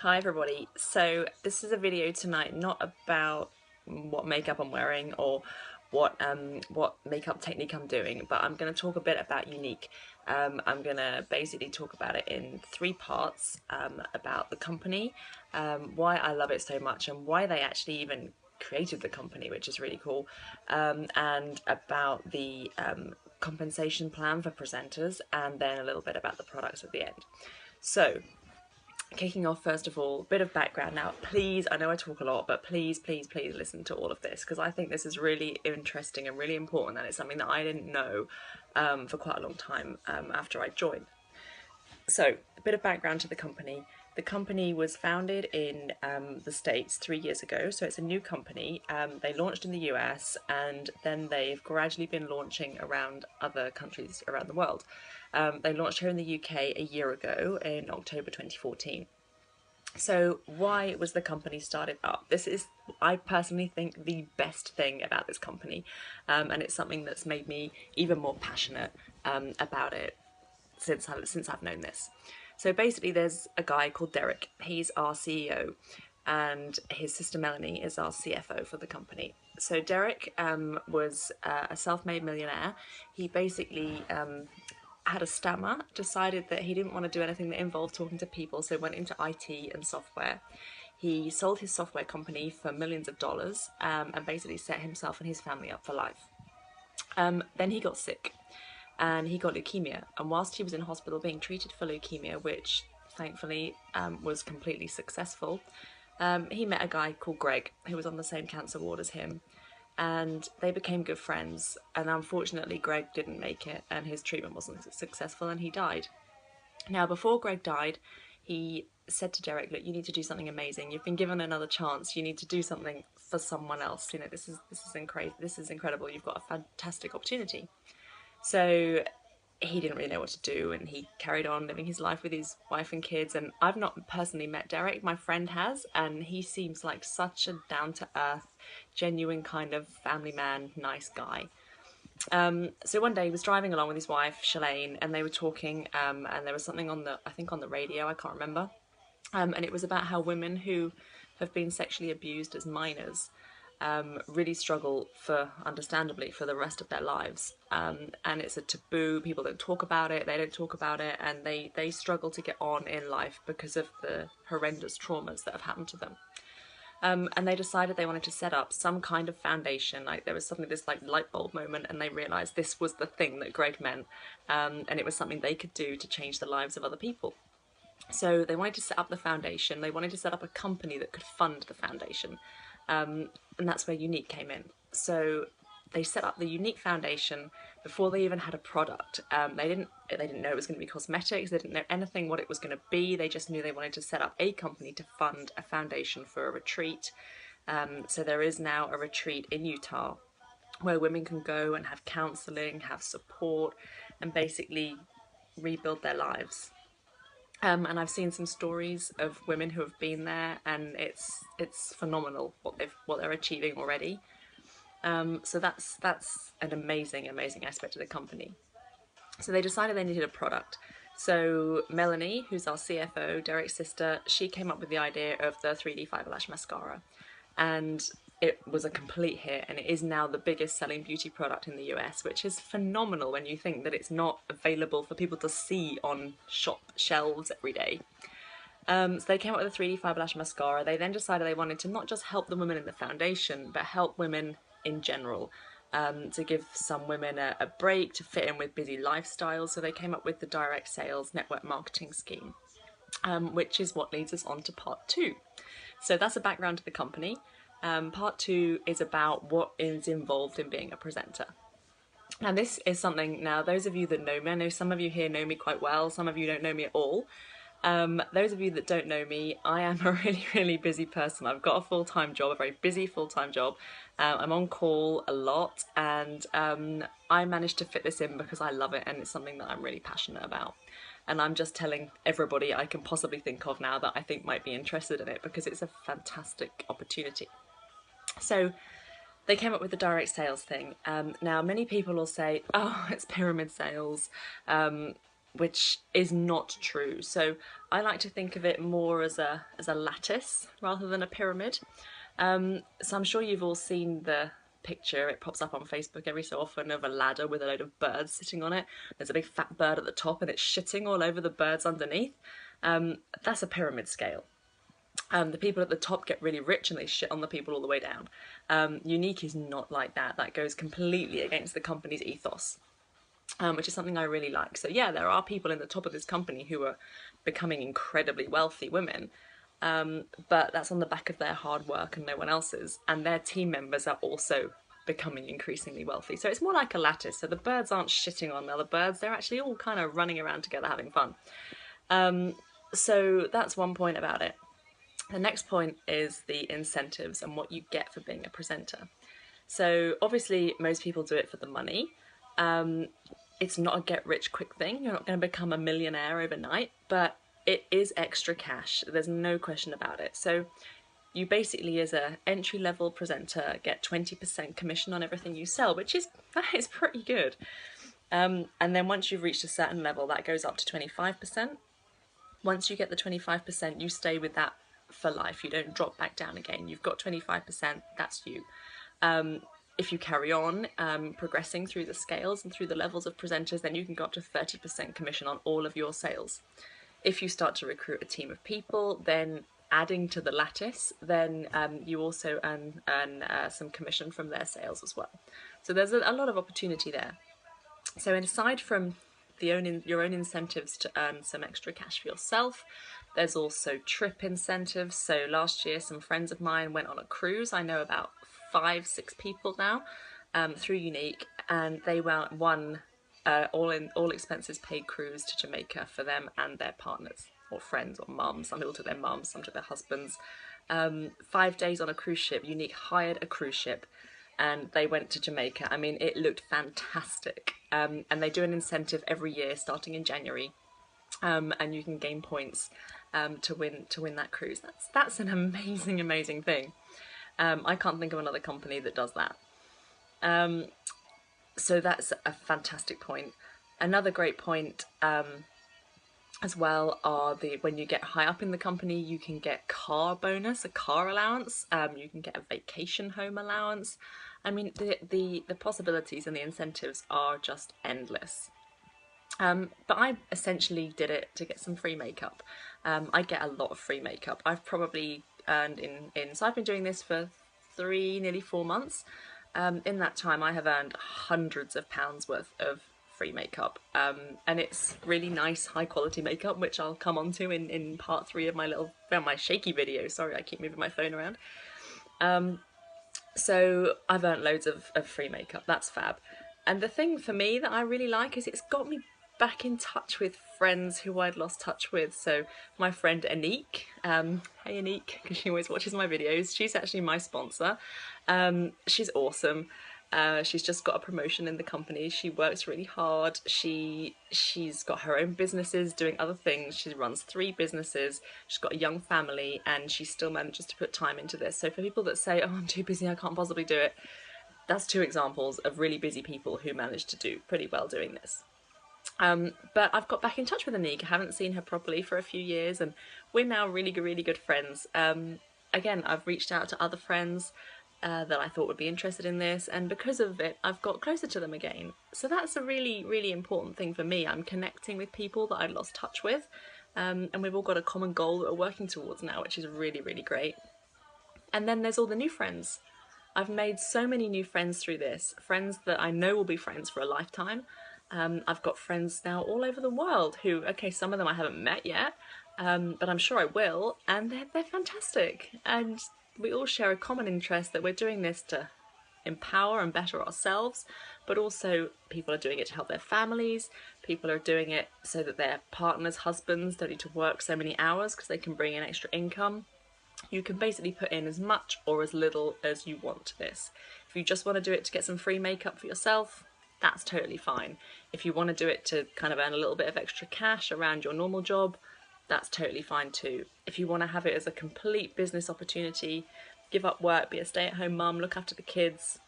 Hi everybody, so this is a video tonight not about what makeup I'm wearing or what makeup technique I'm doing, but I'm going to talk a bit about Younique. I'm going to basically talk about it in three parts, about the company, why I love it so much and why they actually even created the company, which is really cool, and about the compensation plan for presenters, and then a little bit about the products at the end. So kicking off, first of all, a bit of background now. Please, I know I talk a lot, but please listen to all of this, because I think this is really interesting and really important, and it's something that I didn't know for quite a long time after I joined. So, a bit of background to the company. The company was founded in the States 3 years ago, so it's a new company. They launched in the US, and then they've gradually been launching around other countries around the world. They launched here in the UK a year ago in October 2014. So why was the company started up? This is, I personally think, the best thing about this company, and it's something that's made me even more passionate about it since I've known this. So basically there's a guy called Derek. He's our CEO, and his sister Melanie is our CFO for the company. So Derek was a self-made millionaire. He basically had a stammer, decided that he didn't want to do anything that involved talking to people, so went into IT and software. He sold his software company for millions of dollars, and basically set himself and his family up for life. Then he got sick, and he got leukemia, and whilst he was in hospital being treated for leukemia, which thankfully was completely successful, he met a guy called Greg who was on the same cancer ward as him, and they became good friends. And unfortunately Greg didn't make it, and his treatment wasn't successful, and he died. Now, before Greg died, he said to Derek, look, you need to do something amazing. You've been given another chance. You need to do something for someone else. You know, this is incredible. You've got a fantastic opportunity. So he didn't really know what to do, and he carried on living his life with his wife and kids. And I've not personally met Derek, my friend has, and he seems like such a down-to-earth, genuine kind of family man, nice guy. So one day he was driving along with his wife Shalane, and they were talking, and there was something on the, I think on the radio, I can't remember, and it was about how women who have been sexually abused as minors really struggle, for understandably, for the rest of their lives, and it's a taboo. People don't talk about it, they don't talk about it, and they struggle to get on in life because of the horrendous traumas that have happened to them. And they decided they wanted to set up some kind of foundation. Like, there was something, this like light bulb moment, and they realized this was the thing that Greg meant, and it was something they could do to change the lives of other people. So they wanted to set up the foundation. They wanted to set up a company that could fund the foundation, and that's where Younique came in. So they set up the Younique Foundation before they even had a product. They didn't know it was going to be cosmetics. They didn't know anything what it was going to be. They just knew they wanted to set up a company to fund a foundation for a retreat. So there is now a retreat in Utah where women can go and have counselling, have support, and basically rebuild their lives. And I've seen some stories of women who have been there, and it's phenomenal what they're achieving already. So that's an amazing aspect of the company. So they decided they needed a product. So Melanie, who's our CFO, Derek's sister, she came up with the idea of the 3D fiber lash mascara, and it was a complete hit, and it is now the biggest selling beauty product in the US, which is phenomenal when you think that it's not available for people to see on shop shelves every day. So they came up with a 3D fiber lash mascara. They then decided they wanted to not just help the women in the foundation, but help women in general, to give some women a break, to fit in with busy lifestyles. So they came up with the direct sales network marketing scheme, which is what leads us on to part two. So that's a background to the company. Part two is about what is involved in being a presenter. Now, this is something, now those of you that know me, I know some of you here know me quite well, some of you don't know me at all. Those of you that don't know me, I am a really busy person. I've got a full-time job, a very busy full-time job. I'm on call a lot, and I managed to fit this in because I love it, and it's something that I'm really passionate about. And I'm just telling everybody I can possibly think of now that I think might be interested in it, because it's a fantastic opportunity. So they came up with the direct sales thing. Now, many people will say, oh, it's pyramid sales. which is not true. So I like to think of it more as a lattice rather than a pyramid. So I'm sure you've all seen the picture, it pops up on Facebook every so often, of a ladder with a load of birds sitting on it. There's a big fat bird at the top and it's shitting all over the birds underneath. That's a pyramid scale. The people at the top get really rich and they shit on the people all the way down. Younique is not like that. That goes completely against the company's ethos, which is something I really like. So yeah, there are people in the top of this company who are becoming incredibly wealthy women, but that's on the back of their hard work and no one else's. And their team members are also becoming increasingly wealthy. So it's more like a lattice. So the birds aren't shitting on other birds. They're actually all kind of running around together having fun. So that's one point about it. The next point is the incentives and what you get for being a presenter. So obviously most people do it for the money. It's not a get rich quick thing. You're not going to become a millionaire overnight, but it is extra cash. There's no question about it. So you basically, as a entry level presenter, get 20% commission on everything you sell, which is pretty good. And then once you've reached a certain level, that goes up to 25%. Once you get the 25%, you stay with that for life. You don't drop back down again. You've got 25%, that's you. If you carry on progressing through the scales and through the levels of presenters, then you can go up to 30% commission on all of your sales. If you start to recruit a team of people, then adding to the lattice, then you also earn some commission from their sales as well. So there's a lot of opportunity there. So aside from your own incentives to earn some extra cash for yourself, there's also trip incentives. So last year, some friends of mine went on a cruise. I know about 5-6 people now through Younique, and they won all expenses paid cruise to Jamaica for them and their partners or friends or mums. Some people took their mums, some took their husbands. 5 days on a cruise ship. Younique hired a cruise ship and they went to Jamaica. I mean, it looked fantastic. And they do an incentive every year starting in January. And you can gain points to win that cruise. That's an amazing thing. I can't think of another company that does that. So that's a fantastic point. Another great point as well are when you get high up in the company, you can get car bonus, a car allowance. You can get a vacation home allowance. I mean, the possibilities and the incentives are just endless. But I essentially did it to get some free makeup. I get a lot of free makeup. I've probably earned so I've been doing this for nearly 4 months. In that time I have earned hundreds of pounds worth of free makeup. And it's really nice, high quality makeup, which I'll come on to in part 3 of my shaky video. Sorry, I keep moving my phone around. So I've earned loads of free makeup. That's fab. And the thing for me that I really like is it's got me back in touch with friends who I'd lost touch with. So my friend Younique, hey Younique, because she always watches my videos, she's actually my sponsor. She's awesome. She's just got a promotion in the company. She works really hard. She's got her own businesses doing other things. She runs 3 businesses. She's got a young family and she still manages to put time into this. So for people that say, oh, I'm too busy, I can't possibly do it, that's 2 examples of really busy people who managed to do pretty well doing this. But I've got back in touch with Younique. I haven't seen her properly for a few years and we're now really good friends. Again, I've reached out to other friends that I thought would be interested in this, and because of it I've got closer to them again. So that's a really important thing for me. I'm connecting with people that I'd lost touch with, and we've all got a common goal that we're working towards now, which is really great. And then there's all the new friends. I've made so many new friends through this, friends that I know will be friends for a lifetime. I've got friends now all over the world who, okay, some of them I haven't met yet, but I'm sure I will, and they're fantastic. And we all share a common interest that we're doing this to empower and better ourselves, but also people are doing it to help their families. People are doing it so that their partners, husbands don't need to work so many hours because they can bring in extra income. You can basically put in as much or as little as you want to this. If you just want to do it to get some free makeup for yourself, that's totally fine. If you want to do it to kind of earn a little bit of extra cash around your normal job, that's totally fine too. If you want to have it as a complete business opportunity, give up work, be a stay-at-home mum, look after the kids,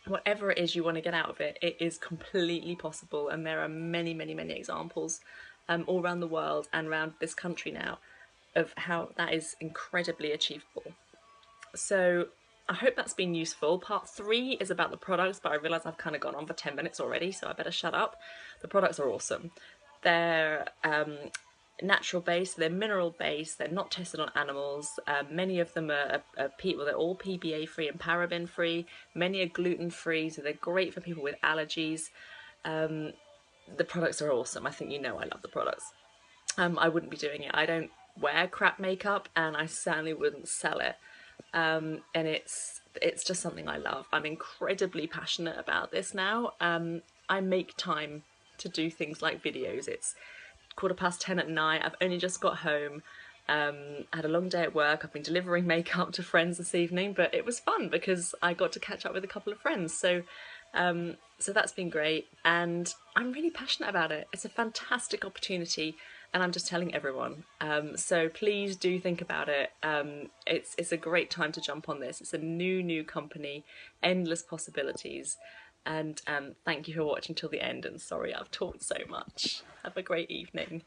whatever it is you want to get out of it, it is completely possible. And there are many, many, many examples all around the world and around this country now of how that is incredibly achievable. So I hope that's been useful. Part 3 is about the products, but I realise I've kind of gone on for 10 minutes already, so I better shut up. The products are awesome. They're natural based, they're mineral based, they're not tested on animals. Many of them are people, they're all PBA free and paraben free. Many are gluten free, so they're great for people with allergies. The products are awesome. I think you know I love the products. I wouldn't be doing it. I don't wear crap makeup, and I certainly wouldn't sell it. And it's just something I love. I'm incredibly passionate about this now. I make time to do things like videos. It's 10:15 at night. I've only just got home. I had a long day at work. I've been delivering makeup to friends this evening, but it was fun because I got to catch up with a couple of friends. So that's been great, and I'm really passionate about it. It's a fantastic opportunity, and I'm just telling everyone. So please do think about it. It's a great time to jump on this. It's a new company, endless possibilities, and thank you for watching till the end. And sorry I've talked so much. Have a great evening.